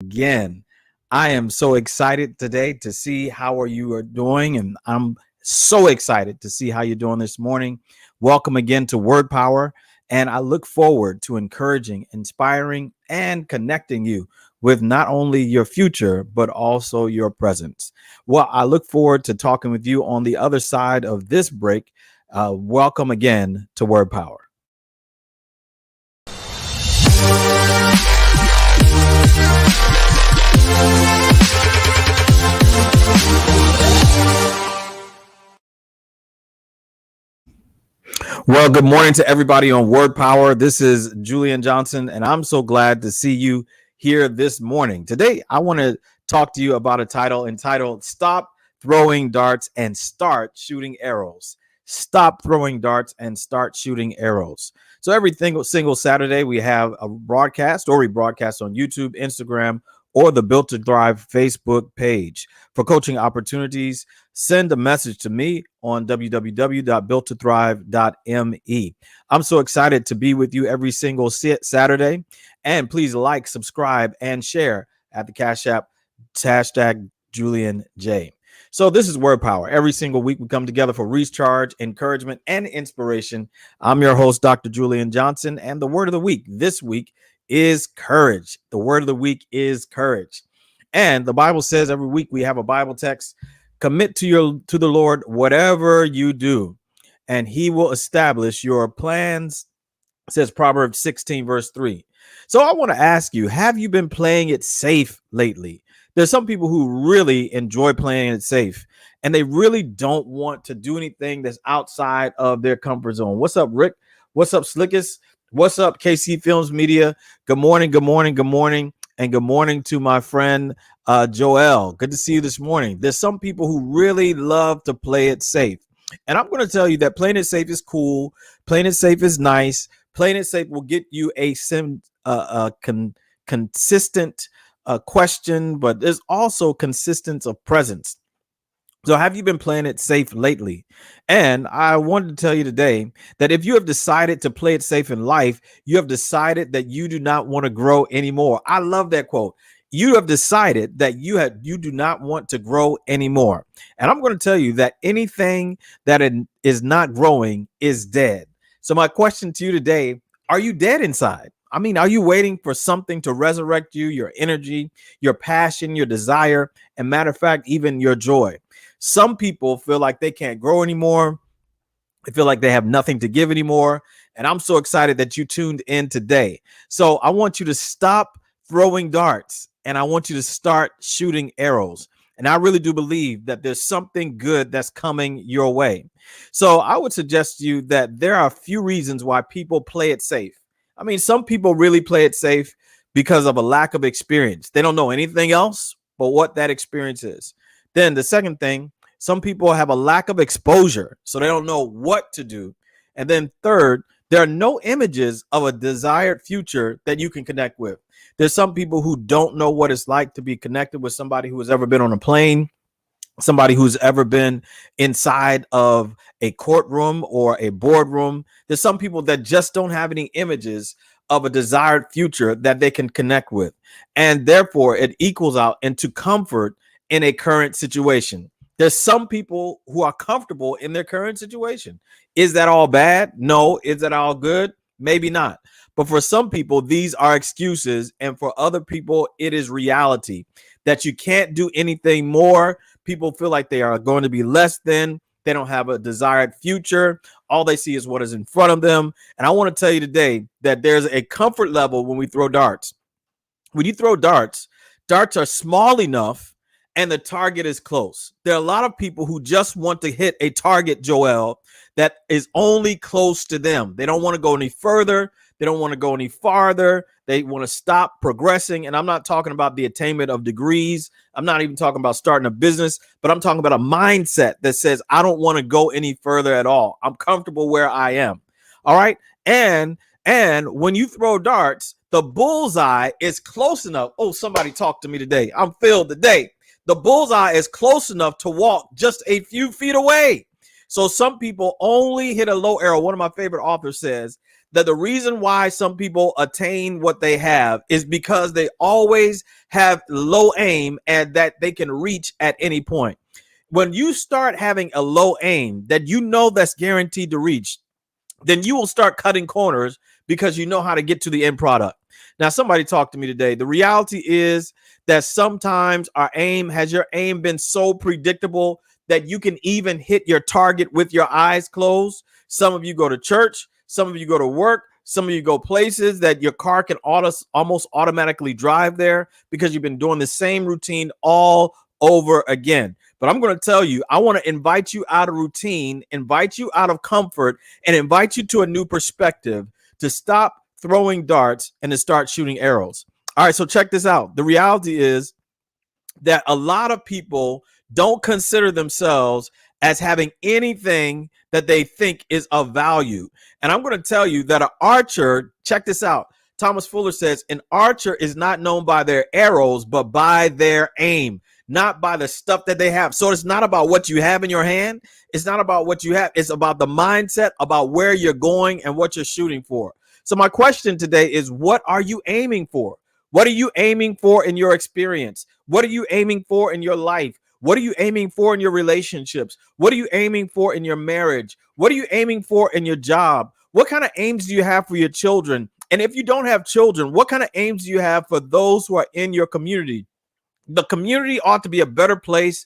again. I am so excited today to see how you are doing, and I'm so excited to see how you're doing this morning. Welcome again to Word Power, and I look forward to encouraging, inspiring, and connecting you with not only your future but also your presence. Well, I look forward to talking with you on the other side of this break. Welcome again to Word Power. Well, good morning to everybody on Word Power. This is Julian Johnson, and I'm so glad to see you here this morning. Today, I want to talk to you about a title entitled Stop Throwing Darts and Start Shooting Arrows. Stop throwing darts and start shooting arrows. So every single Saturday, we have a broadcast or rebroadcast on YouTube, Instagram, or the Built to Thrive Facebook page. For coaching opportunities, send a message to me on www.builttothrive.me. I'm so excited to be with you every single Saturday. And please like, subscribe, and share at the Cash App hashtag Julian J. So this is Word Power. Every single week we come together for recharge, encouragement, and inspiration. I'm your host, Dr. Julian Johnson, and the word of the week this week is courage. The word of the week is courage. And the Bible says every week we have a Bible text. Commit to the Lord whatever you do, and he will establish your plans, says Proverbs 16 verse 3. So I want to ask you, have you been playing it safe lately? There's some people who really enjoy playing it safe, and they really don't want to do anything that's outside of their comfort zone. What's up, Rick? What's up, Slickest? What's up, KC Films Media? Good morning, good morning, good morning. And good morning to my friend Joel. Good to see you this morning. There's some people who really love to play it safe. And I'm going to tell you that playing it safe is cool. Playing it safe is nice. Playing it safe will get you a consistent question, but there's also consistency of presence. So have you been playing it safe lately? And I wanted to tell you today that if you have decided to play it safe in life, you have decided that you do not want to grow anymore. I love that quote. You have decided that you do not want to grow anymore. And I'm going to tell you that anything that is not growing is dead. So my question to you today, are you dead inside? I mean, are you waiting for something to resurrect you, your energy, your passion, your desire, and matter of fact, even your joy? Some people feel like they can't grow anymore. They feel like they have nothing to give anymore. And I'm so excited that you tuned in today. So I want you to stop throwing darts and I want you to start shooting arrows. And I really do believe that there's something good that's coming your way. So I would suggest to you that there are a few reasons why people play it safe. I mean, some people really play it safe because of a lack of experience. They don't know anything else but what that experience is. Then the second thing, some people have a lack of exposure, so they don't know what to do. And then third, there are no images of a desired future that you can connect with. There's some people who don't know what it's like to be connected with somebody who has ever been on a plane, somebody who's ever been inside of a courtroom or a boardroom. There's some people that just don't have any images of a desired future that they can connect with. And therefore, it equals out into comfort in a current situation. There's some people who are comfortable in their current situation. Is that all bad? No. Is that all good? Maybe not. But for some people, these are excuses. And for other people, it is reality that you can't do anything more. People feel like they are going to be less than. They don't have a desired future. All they see is what is in front of them. And I want to tell you today that there's a comfort level when we throw darts. When you throw darts, darts are small enough and the target is close. There are a lot of people who just want to hit a target, Joel, that is only close to them. They don't want to go any further. They don't want to go any farther. They want to stop progressing. And I'm not talking about the attainment of degrees. I'm not even talking about starting a business, but I'm talking about a mindset that says, I don't want to go any further at all. I'm comfortable where I am. All right. And when you throw darts, the bullseye is close enough. Oh, somebody talk to me today. I'm filled today. The bullseye is close enough to walk just a few feet away. So some people only hit a low arrow. One of my favorite authors says that the reason why some people attain what they have is because they always have low aim and that they can reach at any point. When you start having a low aim that you know that's guaranteed to reach, then you will start cutting corners because you know how to get to the end product. Now, somebody talked to me today. The reality is that sometimes has your aim been so predictable that you can even hit your target with your eyes closed. Some of you go to church, some of you go to work, some of you go places that your car can almost automatically drive there because you've been doing the same routine all over again. But I'm going to tell you, I want to invite you out of routine, invite you out of comfort, and invite you to a new perspective to stop throwing darts and to start shooting arrows. All right, so check this out. The reality is that a lot of people don't consider themselves as having anything that they think is of value. And I'm going to tell you that an archer, check this out. Thomas Fuller says, an archer is not known by their arrows, but by their aim, not by the stuff that they have. So it's not about what you have in your hand. It's not about what you have. It's about the mindset, about where you're going and what you're shooting for. So my question today is, what are you aiming for? What are you aiming for in your experience? What are you aiming for in your life? What are you aiming for in your relationships? What are you aiming for in your marriage? What are you aiming for in your job? What kind of aims do you have for your children? And if you don't have children, what kind of aims do you have for those who are in your community? The community ought to be a better place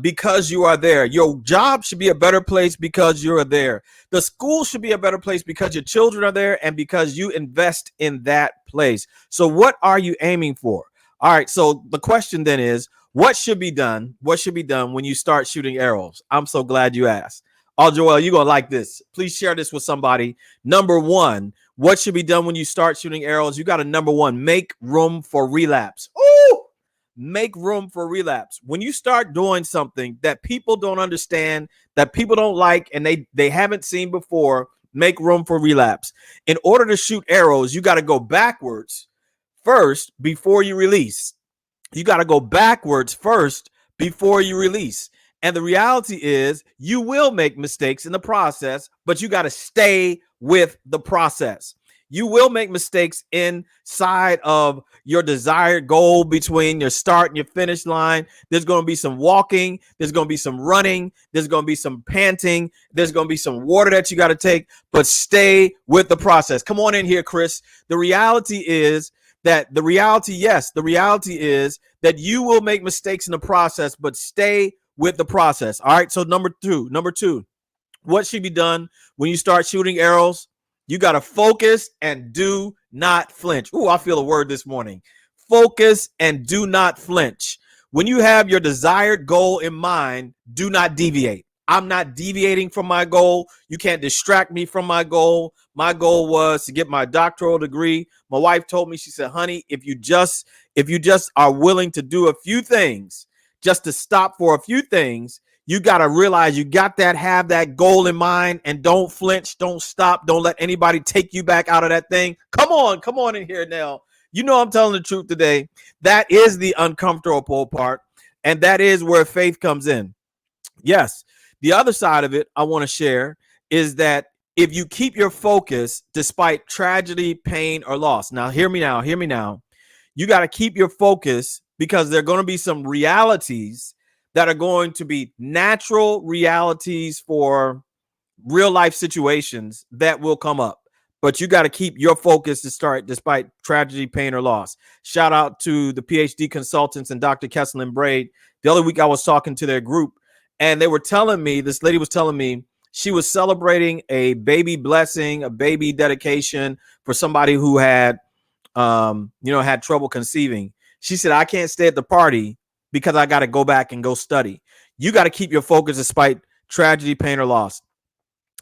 because you are there. Your job should be a better place because you are there. The school should be a better place because your children are there and because you invest in that place. So what are you aiming for? All right. So the question then is, what should be done? What should be done when you start shooting arrows? I'm so glad you asked. Oh, Joel, you're going to like this. Please share this with somebody. Number one, what should be done when you start shooting arrows? You got to, number one, make room for relapse. Ooh! Make room for relapse. When you start doing something that people don't understand, that people don't like, and they haven't seen before, make room for relapse. In order to shoot arrows, you got to go backwards first before you release. You got to go backwards first before you release. And the reality is you will make mistakes in the process, but you got to stay with the process. You will make mistakes inside of your desired goal between your start and your finish line. There's going to be some walking. There's going to be some running. There's going to be some panting. There's going to be some water that you got to take, but stay with the process. Come on in here, Chris. The reality is that the reality is that you will make mistakes in the process, but stay with the process. All right. So number two, what should be done when you start shooting arrows? You got to focus and do not flinch. Ooh, I feel a word this morning. Focus and do not flinch. When you have your desired goal in mind, do not deviate. I'm not deviating from my goal. You can't distract me from my goal. My goal was to get my doctoral degree. My wife told me, she said, honey, if you just are willing to do a few things, just to stop for a few things, you got to realize you got that, have that goal in mind, and don't flinch, don't stop, don't let anybody take you back out of that thing. Come on in here now. You know I'm telling the truth today. That is the uncomfortable part, and that is where faith comes in. Yes, the other side of it I want to share is that if you keep your focus despite tragedy, pain, or loss. Now, hear me now. You got to keep your focus because there are going to be some realities that are going to be natural realities for real life situations that will come up. But you got to keep your focus to start despite tragedy, pain, or loss. Shout out to the PhD consultants and Dr. Kessel and Braid. The other week I was talking to their group and they were telling me, this lady was telling me she was celebrating a baby blessing, a baby dedication for somebody who had, had trouble conceiving. She said, I can't stay at the party because I got to go back and go study. You got to keep your focus despite tragedy, pain, or loss.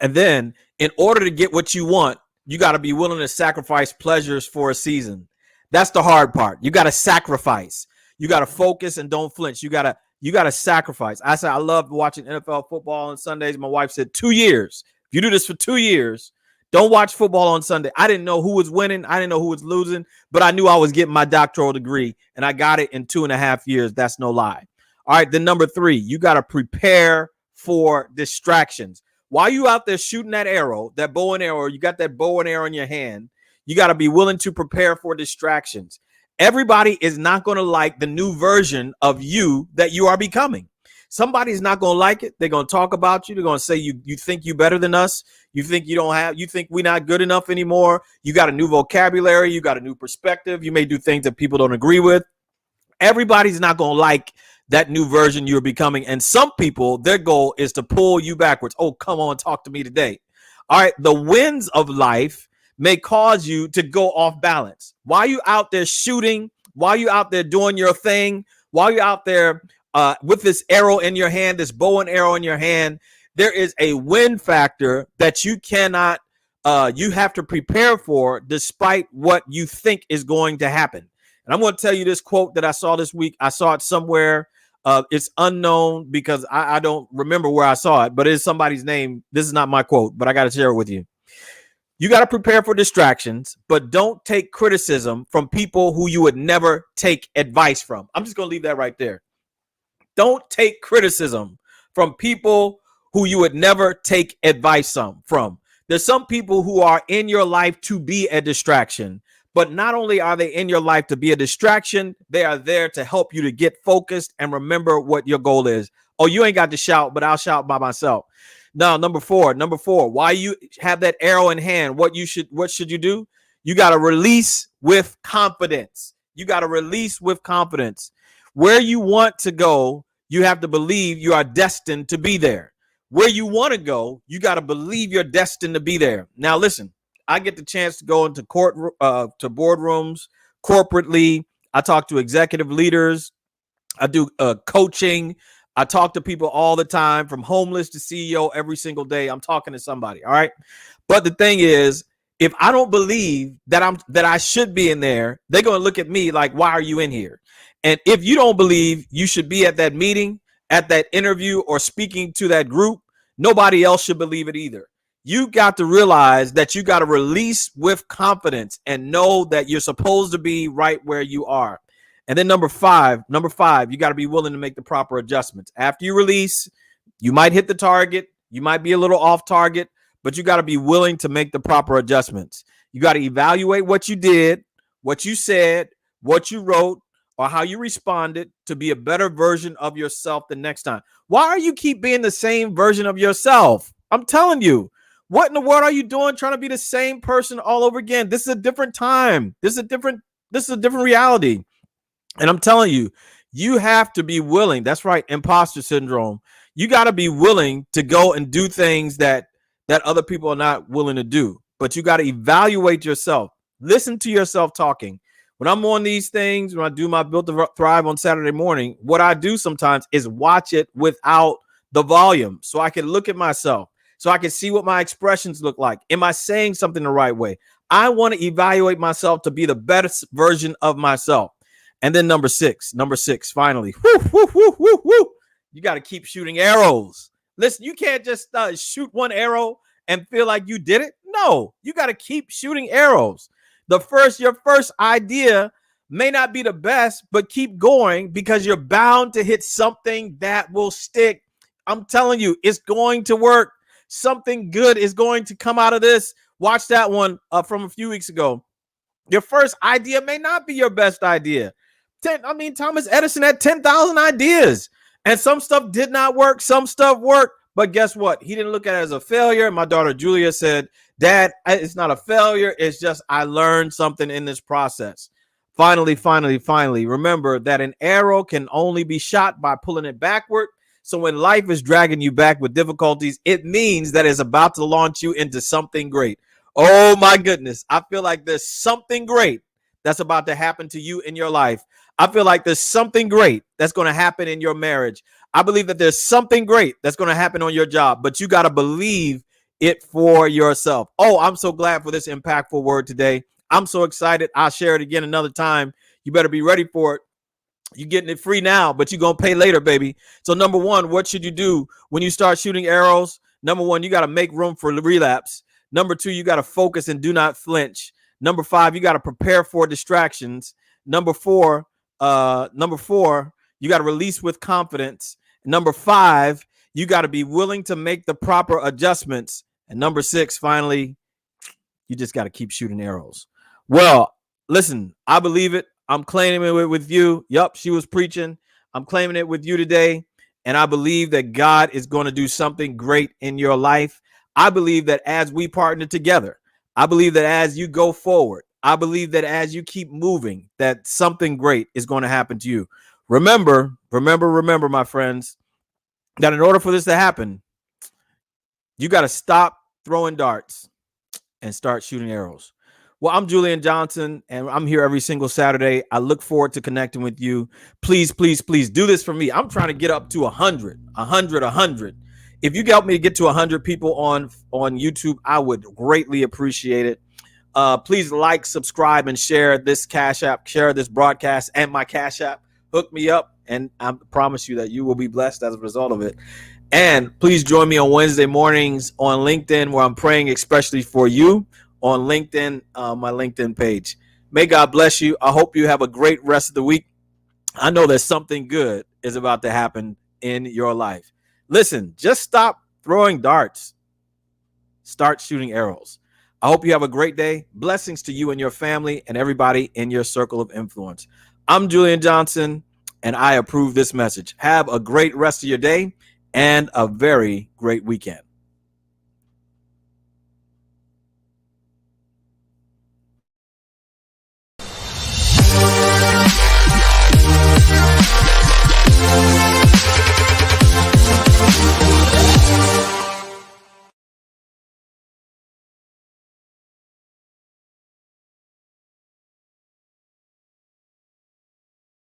And then in order to get what you want, you got to be willing to sacrifice pleasures for a season. That's the hard part. You got to sacrifice. You got to focus and don't flinch. You got to sacrifice. I said, I love watching NFL football on Sundays. My wife said 2 years. If you do this for 2 years, don't watch football on Sunday. I didn't know who was winning. I didn't know who was losing, but I knew I was getting my doctoral degree, and I got it in 2.5 years. That's no lie. All right, then number 3, you got to prepare for distractions. While you out there shooting that arrow, that bow and arrow, you got that bow and arrow in your hand, you got to be willing to prepare for distractions. Everybody is not going to like the new version of you that you are becoming. Somebody's not going to like it. They're going to talk about you. They're going to say you think you better than us. You think you think we're not good enough anymore. You got a new vocabulary. You got a new perspective. You may do things that people don't agree with. Everybody's not going to like that new version you're becoming. And some people, their goal is to pull you backwards. Oh, come on, talk to me today. All right. The winds of life may cause you to go off balance. While you out there shooting, while you out there doing your thing, while you're out there with this arrow in your hand, this bow and arrow in your hand, there is a wind factor that you cannot, you have to prepare for despite what you think is going to happen. And I'm going to tell you this quote that I saw this week. I saw it somewhere. It's unknown because I don't remember where I saw it, but it's somebody's name. This is not my quote, but I got to share it with you. You got to prepare for distractions, but don't take criticism from people who you would never take advice from. I'm just going to leave that right there. Don't take criticism from people who you would never take advice from. There's some people who are in your life to be a distraction, but not only are they in your life to be a distraction, they are there to help you to get focused and remember what your goal is. Oh, you ain't got to shout, but I'll shout by myself. Now, number four, why you have that arrow in hand, what should you do? You got to release with confidence. You got to release with confidence. Where you want to go, you have to believe you are destined to be there. Where you want to go, you got to believe you're destined to be there. Now, listen, I get the chance to go into to boardrooms corporately. I talk to executive leaders. I do coaching. I talk to people all the time, from homeless to CEO, every single day. I'm talking to somebody. All right. But the thing is, if I don't believe that I should be in there, they're going to look at me like, why are you in here? And if you don't believe you should be at that meeting, at that interview, or speaking to that group, nobody else should believe it either. You got to realize that you got to release with confidence and know that you're supposed to be right where you are. And then number five, you got to be willing to make the proper adjustments. After you release, you might hit the target. You might be a little off target, but you got to be willing to make the proper adjustments. You got to evaluate what you did, what you said, what you wrote, or how you responded to be a better version of yourself the next time. Why are you keep being the same version of yourself? I'm telling you, what in the world are you doing trying to be the same person all over again? This is a different time. This is a different reality. And I'm telling you, you have to be willing. That's right. Imposter syndrome. You got to be willing to go and do things that other people are not willing to do. But you got to evaluate yourself. Listen to yourself talking. When I'm on these things, when I do my Built to Thrive on Saturday morning, what I do sometimes is watch it without the volume so I can look at myself, so I can see what my expressions look like. Am I saying something the right way? I want to evaluate myself to be the best version of myself. And then number six, finally, you got to keep shooting arrows. Listen, you can't just shoot one arrow and feel like you did it. No, you got to keep shooting arrows. Your first idea may not be the best, but keep going because you're bound to hit something that will stick. I'm telling you, it's going to work. Something good is going to come out of this. Watch that one from a few weeks ago. Your first idea may not be your best idea. Thomas Edison had 10,000 ideas, and some stuff did not work. Some stuff worked, but guess what? He didn't look at it as a failure. My daughter Julia said, "Dad, it's not a failure. It's just I learned something in this process." Finally, remember that an arrow can only be shot by pulling it backward. So when life is dragging you back with difficulties, it means that it's about to launch you into something great. Oh my goodness. I feel like there's something great that's about to happen to you in your life. I feel like there's something great that's going to happen in your marriage. I believe that there's something great that's going to happen on your job, but you got to believe it for yourself. Oh, I'm so glad for this impactful word today. I'm so excited. I'll share it again another time. You better be ready for it. You're getting it free now, but you're going to pay later, baby. So number one, what should you do when you start shooting arrows? Number one, you got to make room for relapse. Number two, you got to focus and do not flinch. Number five, you got to prepare for distractions. Number four, you got to release with confidence. Number five, You got to be willing to make the proper adjustments. And number 6, finally, you just got to keep shooting arrows. Well, listen, I believe it. I'm claiming it with you. Yup, she was preaching. I'm claiming it with you today. And I believe that God is going to do something great in your life. I believe that as we partner together, I believe that as you go forward, I believe that as you keep moving, that something great is going to happen to you. Remember, my friends, that in order for this to happen, you got to stop throwing darts and start shooting arrows. Well, I'm Julian Johnson, and I'm here every single Saturday. I look forward to connecting with you. Please, please, please do this for me. I'm trying to get up to 100. If you can help me to get to 100 people on YouTube, I would greatly appreciate it. Please like, subscribe, and share this Cash App, share this broadcast and my Cash App. Hook me up, and I promise you that you will be blessed as a result of it. And please join me on Wednesday mornings on LinkedIn, where I'm praying especially for you on LinkedIn, my LinkedIn page. May God bless you. I hope you have a great rest of the week. I know that something good is about to happen in your life. Listen, just stop throwing darts. Start shooting arrows. I hope you have a great day. Blessings to you and your family and everybody in your circle of influence. I'm Julian Johnson, and I approve this message. Have a great rest of your day and a very great weekend.